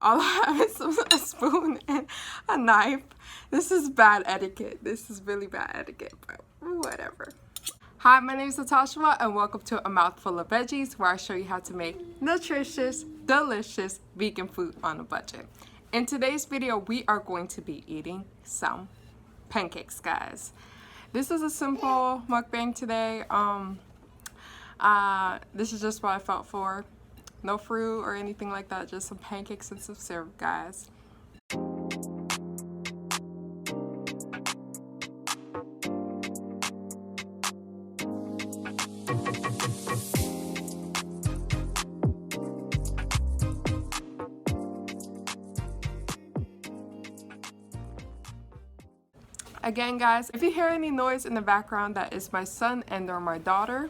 All I have is a spoon and a knife. This is bad etiquette. This is really bad etiquette, but whatever. Hi, my name is Natasha and welcome to A Mouthful of Veggies, where I show you how to make nutritious, delicious vegan food on a budget. In today's video, we are going to be eating some pancakes, guys. This is a simple mukbang today. This is just what I felt for. No fruit or anything like that, just some pancakes and some syrup, guys. Again, guys, if you hear any noise in the background, that is my son and or my daughter.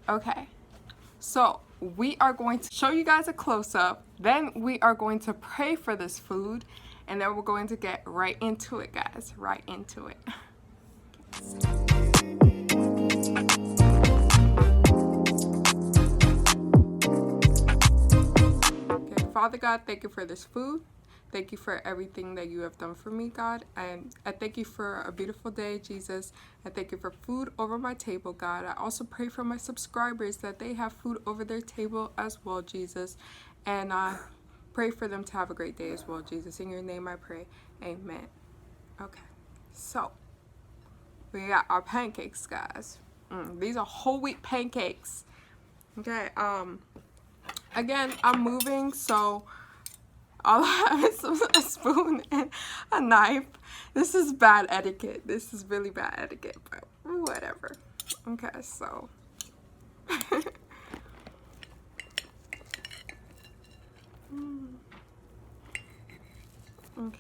Okay, so we are going to show you guys a close-up, then we are going to pray for this food, and then we're going to get right into it, guys, right into it. Okay, Father God, thank you for this food. Thank you for everything that you have done for me, God. And I thank you for a beautiful day, Jesus. I thank you for food over my table, God. I also pray for my subscribers that they have food over their table as well, Jesus. And I pray for them to have a great day as well, Jesus. In your name I pray. Amen. Okay, so we got our pancakes, guys. These are whole wheat pancakes. Okay, again, I'm moving, so all I have is a spoon and a knife. This is bad etiquette. This is really bad etiquette, but whatever. Okay, so. Okay,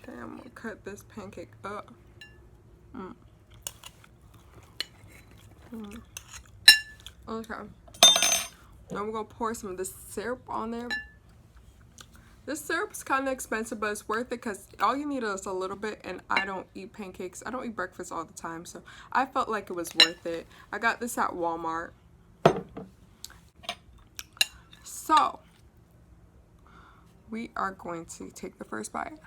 I'm gonna cut this pancake up. Okay. Now we're gonna pour some of this syrup on there. This syrup is kind of expensive, but it's worth it because all you need is a little bit, and I don't eat pancakes. I don't eat breakfast all the time, so I felt like it was worth it. I got this at Walmart. So, we are going to take the first bite.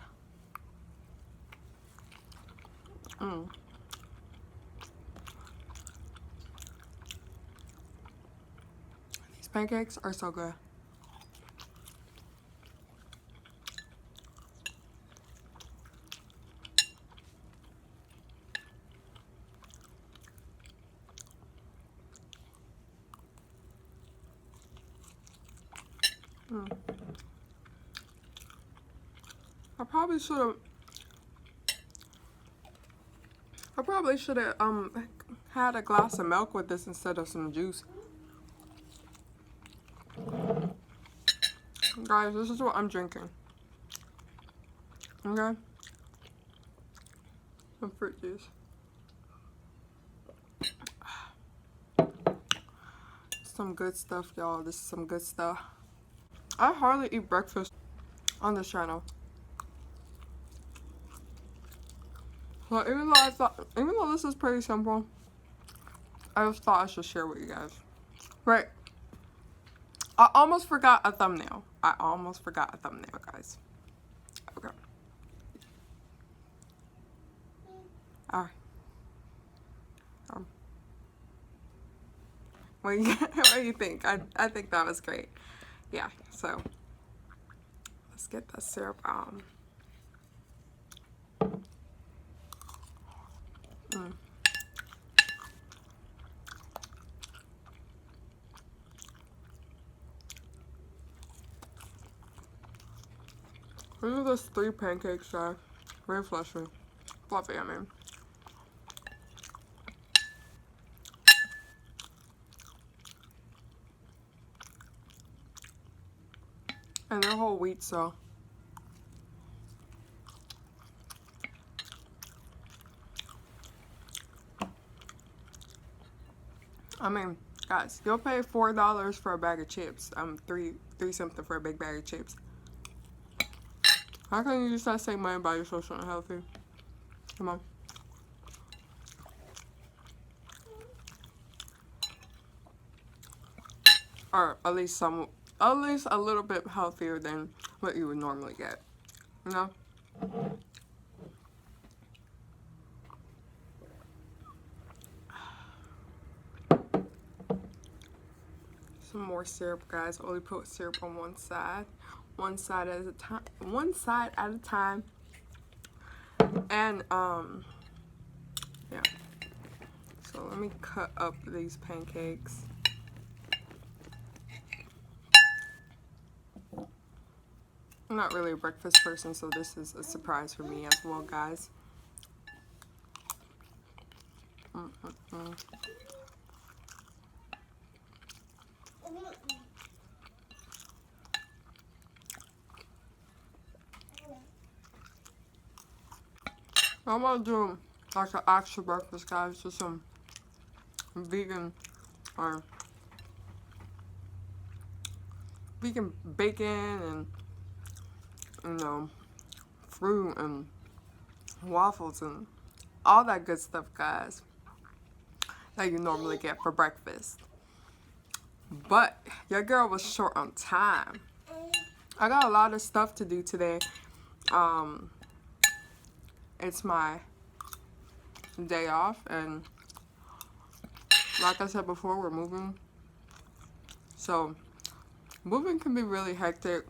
These pancakes are so good. I probably should have had a glass of milk with this instead of some juice. Guys, this is what I'm drinking. Okay? Some fruit juice. Some good stuff, y'all. This is some good stuff. I hardly eat breakfast on this channel. But even though this is pretty simple, I just thought I should share with you guys. Right. I almost forgot a thumbnail. Guys. Okay. Alright. What do you think? I think that was great. Yeah, so let's get the syrup on. These are those 3 pancakes, guys. Very fluffy. Fluffy, I mean. And they're whole wheat, so. I mean, guys, you'll pay $4 for a bag of chips. $3 something for a big bag of chips. How can you just not save money and buy yourself something healthy? Come on. Or at least a little bit healthier than what you would normally get. You know? Some more syrup, guys. Only put syrup on one side at a time. One side at a time. And yeah. So let me cut up these pancakes. I'm not really a breakfast person, so this is a surprise for me as well, guys. I'm gonna do like an actual breakfast, guys, just some vegan or vegan bacon and, you know, fruit and waffles and all that good stuff, guys, that you normally get for breakfast. But your girl was short on time. I got a lot of stuff to do today. It's my day off, and like I said before, we're moving. So moving can be really hectic.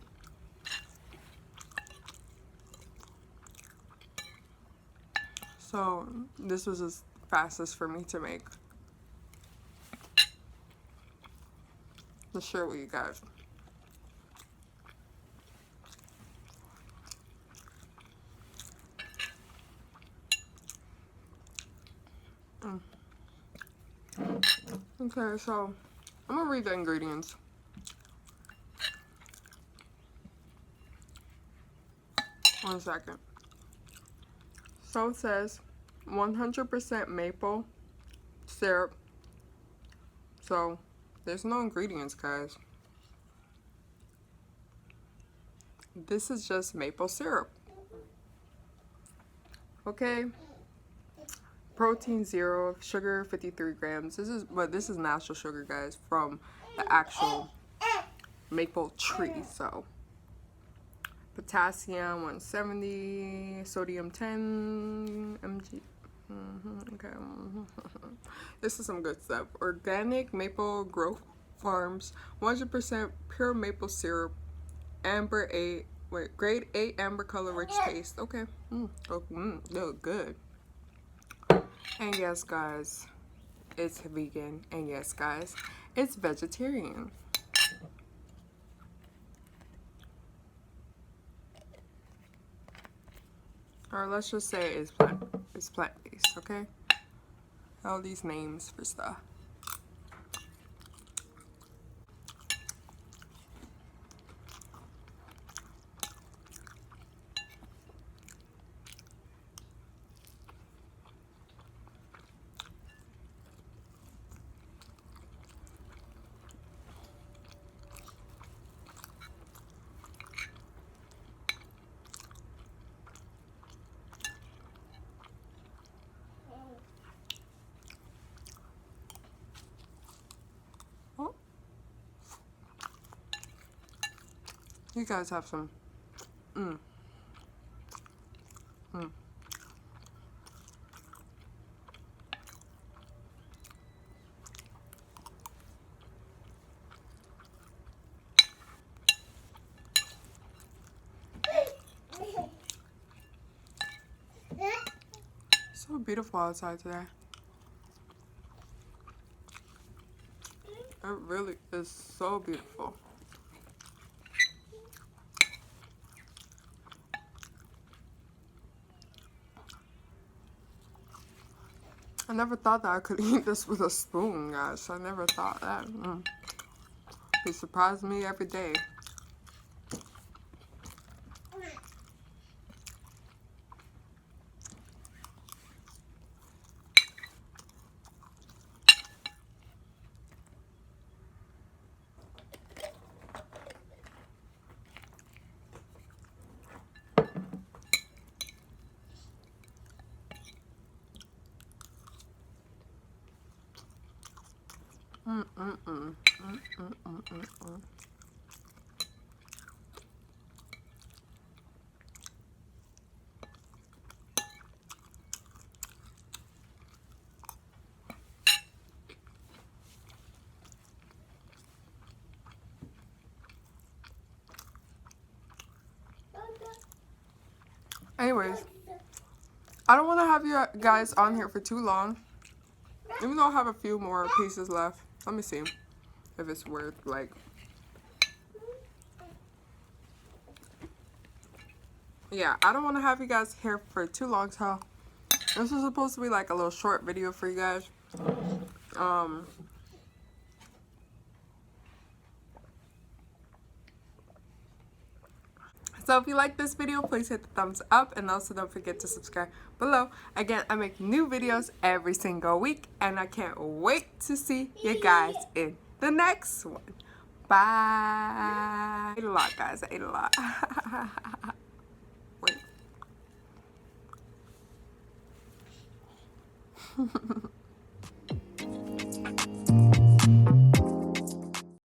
So this was the fastest for me to make. To share with you guys. Okay, so I'm gonna read the ingredients. One second. So it says 100% maple syrup. So there's no ingredients, guys. This is just maple syrup. Okay. Protein 0, sugar 53 grams. This is natural sugar, guys, from the actual maple tree. So potassium 170, sodium 10 mg. Okay. This is some good stuff. Organic maple growth farms, 100% pure maple syrup, amber 8, grade 8 amber color, rich taste. Okay. Look good. And yes, guys, it's vegan. And yes, guys, it's vegetarian. Or let's just say it's plant-based, okay? All these names for stuff. Oh. You guys have some. So beautiful outside today. It really is so beautiful. I never thought that I could eat this with a spoon, guys. I never thought that. It surprised me every day. Anyways, I don't want to have you guys on here for too long. Even though I have a few more pieces left. Let me see if it's worth, like... Yeah, I don't want to have you guys here for too long, so... This was supposed to be like a little short video for you guys. So if you like this video, please hit the thumbs up, and also don't forget to subscribe below. Again, I make new videos every single week, and I can't wait to see you guys in the next one. Bye. I ate a lot, guys. I ate a lot. Wait.